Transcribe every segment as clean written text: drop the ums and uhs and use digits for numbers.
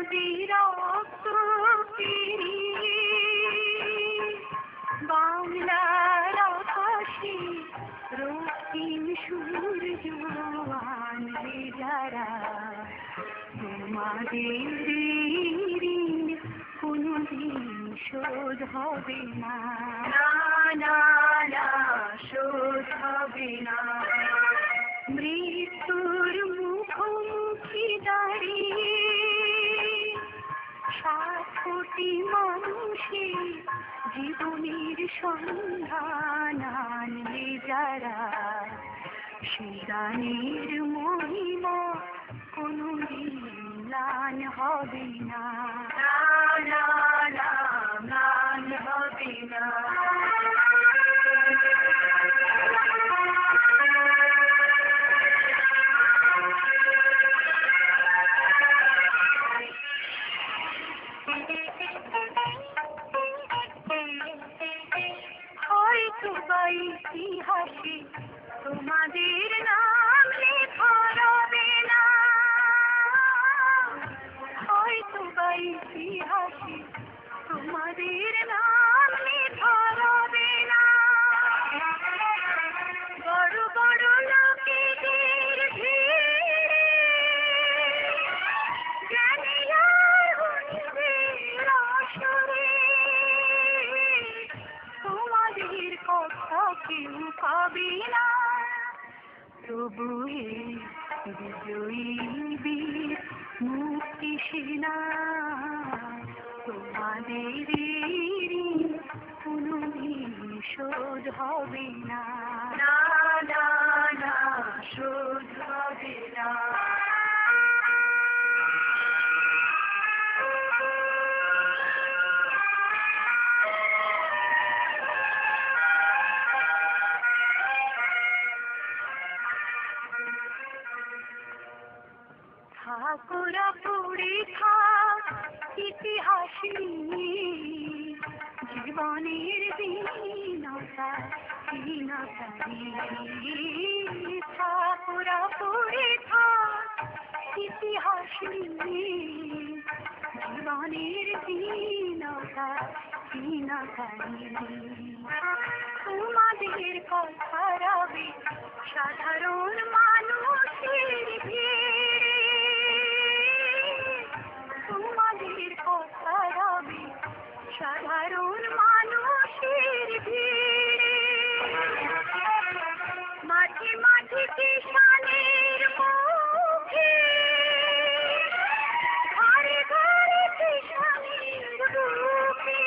নদীর রক্ত পেরিয়ে বাংলার আকাশে রক্তিম সূর্য আনবে যারা, তোমাদের ঋণ কোনদিন শোধ হবে না, না না শোধ হবে না। মৃত্যুর মুখোমুখি দাঁড়িয়ে 7 কোটি মানুষের জীবনের সন্ধান আনবে যারা, সেই গানের মহিমা কোনদিন ম্লান হবে না, না না ম্লান হবে না। হয়তো বা ইতিহাসে তোমাদের নাম লেখা রবে না, হয়তো বা ইতিহাসে তোমাদের নাম লেখা রবে না। বড় বড় লোকেদের ভিড়ে জ্ঞানীর গুণীদের আসরে তোমাদের কথা কেউ পাবে না। তবু হে বিজয়ী বীর মুক্তি সেনা, তোমাদের ঋণ কোনদিন শোধ হবে না, না না না শোধ হবে না। ঠাকুরা পড়ে থাক ইতিহাসে জীবনের দীনতা ঠাকুরা পড়ে থাক ইতিহাসে জীবনের দীনতা তোমাদের কথা রবে সাধারণ মানুষের ভিড়ে, তোমাদের কথা রবে সাধারণ মানুষের ভিড়ে। মাঝে মাঝে কিষানের মুখে, ঘরে ঘরে কিষানের বুকে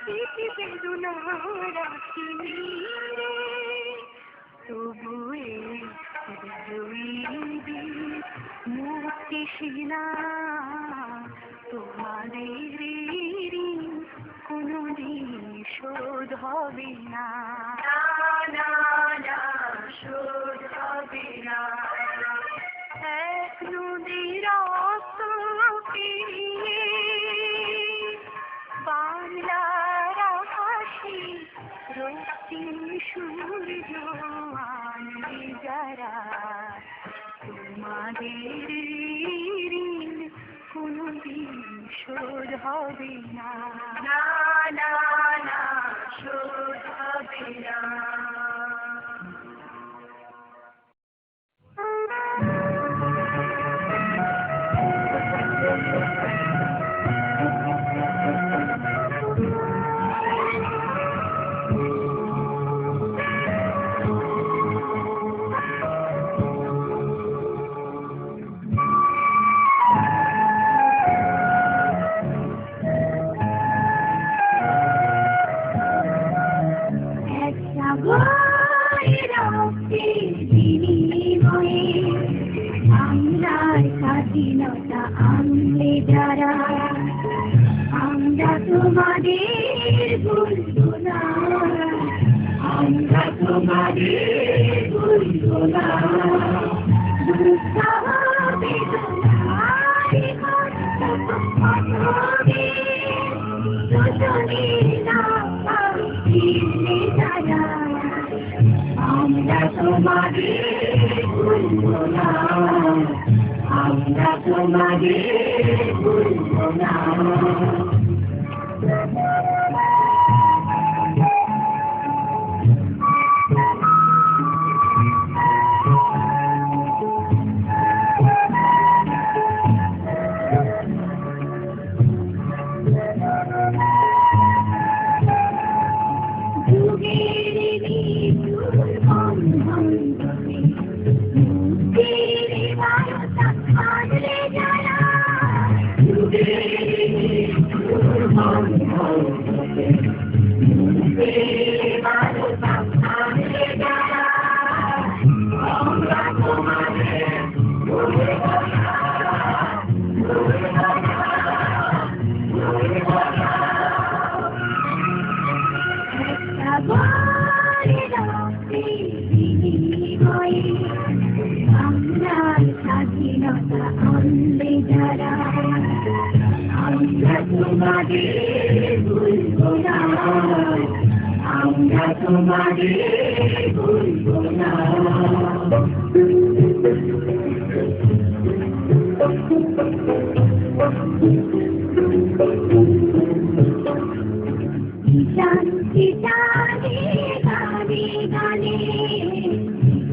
স্মৃতি বেদনা রাখি রে। তবু বিজয়ী বীর মুক্তি সেনা, তোমাদের ঋণ কোনদিন শোধ হবে না, না না শোধ হবে না। এক নদীর রক্ত পেরিয়ে বাংলার আকাশে রক্তিম সূর্য আনবে যারা, তোমাদের ঋণ কোনদিন শোধ হবে না, না না না শোধ হবে না। স্বাধীনতা আনলে যারা, আমরা তোমাদের ভুলবো না, আমরা তোমাদের ভুলবো না। আমরা তোমাদের ভুলবো না, আমরা তোমাদের ভুলবো না। স্বাধীনতা আনলে যারা আমরা তোমাদের ভুলবো না, আমরা তোমাদের ভুলবো না। শান্তি জানে গানে গানে,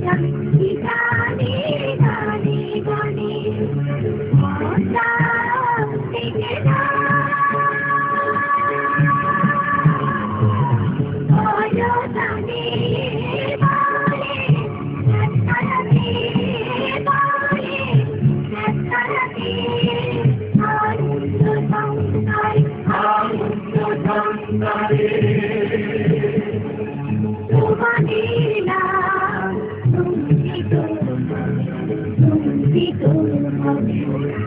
শান্তি জানে গানে গানে, থেকে না জানে বলে রাস্তাতে বলে রাস্তাতে আনন্দ সংসার আনন্দ সংসারে তোমাদের নাম লঙ্কিত লঙ্কিত হবে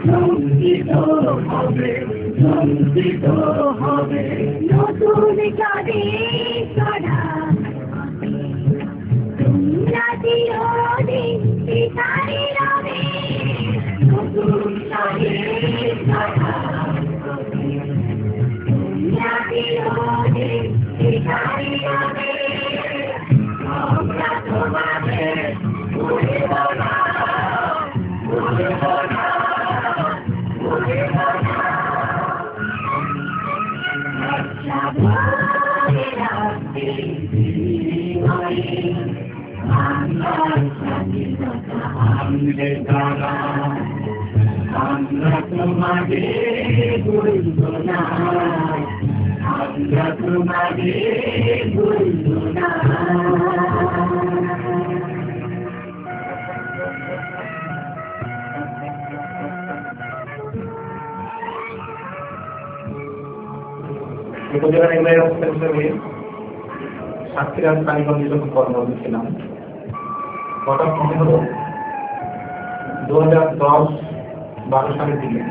লঙ্কিত হবে লঙ্কিত হবে নতুন গানে সদা তোমরা চিরদিন পিতারে রবে নতুন গানে সদা তোমরা চিরদিন পিতারে রবে আমরা তোমাদের ভুলবো না ভুলবো না ভুলবো না। আমরা তোমাদের ভুলবো না, আমরা তোমাদের ভুলবো না। উপজেলা নির্বাহী অফিসার হিসেবে সাতক্ষীরা কালীগঞ্জে যখন কর্মরত ছিলাম, হঠাৎ মনে হল 2010-12 সালের দিকে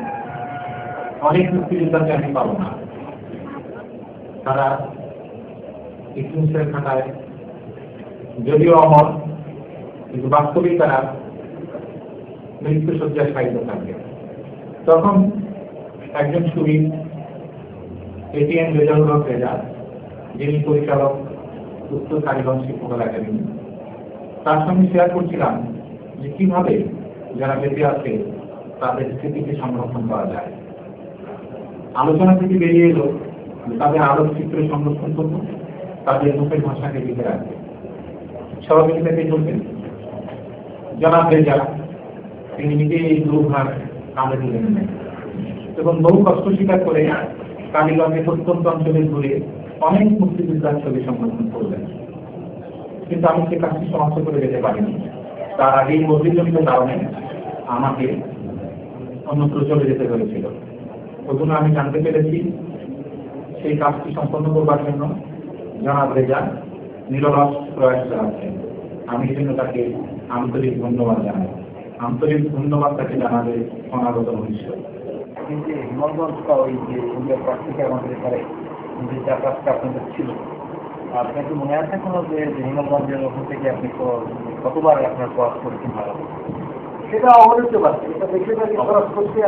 অনেক মুক্তিযোদ্ধাকে আমি পাবো না। তারা ইতিহাসের খাতায় যদিও অমর, কিন্তু বাস্তবিক তারা মৃত্যুসজ্জায় শায়িত থাকবে। তখন একজন শহীদ এটিএম রেজাউল হক রেজা, যিনি পরিচালক উত্তর কালীগঞ্জ শিল্পকলা একাডেমি, তার সঙ্গে শেয়ার করছিলাম যে কিভাবে যারা বেঁচে আছে তাদের স্মৃতিকে সংরক্ষণ করা যায়। আলোচনা থেকে বেরিয়ে এলো তাদের আলোকচিত্র সংরক্ষণ করব, তাদের মুখের ভাষাকে লিখে রাখবে। সহযোগিতাকে চলবেন জনাব রেজা, তিনি নিজেই এই দুর্ভার কাঁধে তুলে নেন এবং বহু কষ্ট স্বীকার করে কালীগঞ্জের প্রত্যন্ত অঞ্চলে ঘুরে অনেক মুক্তিযোদ্ধার ছবি সংরক্ষণ করলেন। কিন্তু আমি সে কাজটি সমাপ্ত করে যেতে পারিনি। তার আগেই বহির্জনিত কারণে আমাকে অন্যত্র চলে যেতে হয়েছিল। ওই জন্য আমি জানতে পেরেছি সেই কাজটি সম্পন্ন করবার জন্য জনাব রেজা নিরলস প্রয়াস চালাচ্ছেন। আমি এই জন্য তাকে আন্তরিক ধন্যবাদ জানাই। আন্তরিক ধন্যবাদ তাকে জানাবে অনাগত ভবিষ্যৎ। কিন্তু হিমালগঞ্জটা ওই যে ইন্ডিয়ার পাশ থেকে আমাদের এখানে যে চাকাজটা আপনাদের ছিল, আপনার কি মনে আছে কোনো যে হিমালগঞ্জের ওখান থেকে আপনি কতবার আপনার প্রয়াস করেছেন? সেটা অবহিত পারছে, এটা দেখে খরচ করছে।